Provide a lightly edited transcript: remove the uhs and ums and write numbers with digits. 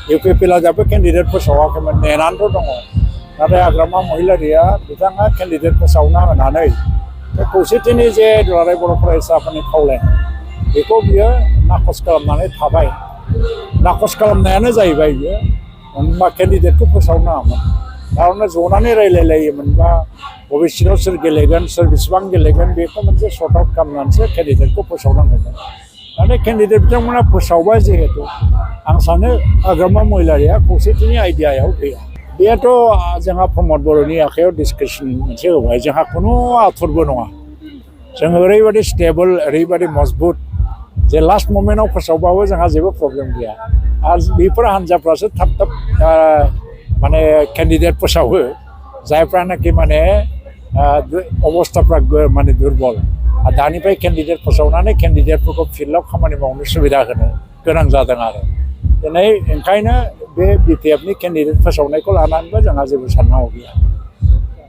UPPLAबो candidate फोसावाखैमोन नेनानैथ' दङ नाथाय हाग्रामा महिलारिया बिथाङा केन्डिडेट फोसावना होनानै खौसेथिनि जे दुलाराय बर' फरायसा आफादनि खावलायनाय बेखौ बियो नाखस खालामनानै थाबाय नाखस खालामनायानो जाहैबाय बियो होनबा केन्डिडेटखौ फोसावनाङामोन थारमाने जनानै रायलायलायोमोनबा बबे सिटआव सोर गेलेगोन सोर बेसेबां गेलेगोन बेखौ मोनसे सर्ट आउट खालामनानैसो केन्डिडेटखौ फोसावनांगौमोन नाथाय केन्डिडेट बिथांमोना फोसावबाय जिहेतु आं सानो हाग्रामा महिलारिया खौसेथिनि आइडियायाव गैया बेथ' जोंहा प्रमद बर'नि आखायाव डिसकासन मोनसे होबाय जोंहा खुनु आथुरबो नङा जों ओरैबायदि स्टेबल ओरैबायदि मजबुत जे लास्ट मोमेन्टआव फोसावबाबो जोंहा जेबो प्रब्लेम गैया आरो बेफोर हान्जाफ्रासो थाब थाब माने केन्डिडेट फोसावो जायफ्रानाखि माने अबस्थाफ्रा माने दुरबल आरो दानिफ्राय केन्डिडेट फोसावनानै केन्डिडेटफोरखौ फिल्डआव खामानि मावनो सुबिदा होनो गोनां जादों आरो दिनै ओंखायनो बे बिपिएफनि केन्डिडेट फोसावनायखौ लानानैबो जोंहा जेबो साननांगौ गैया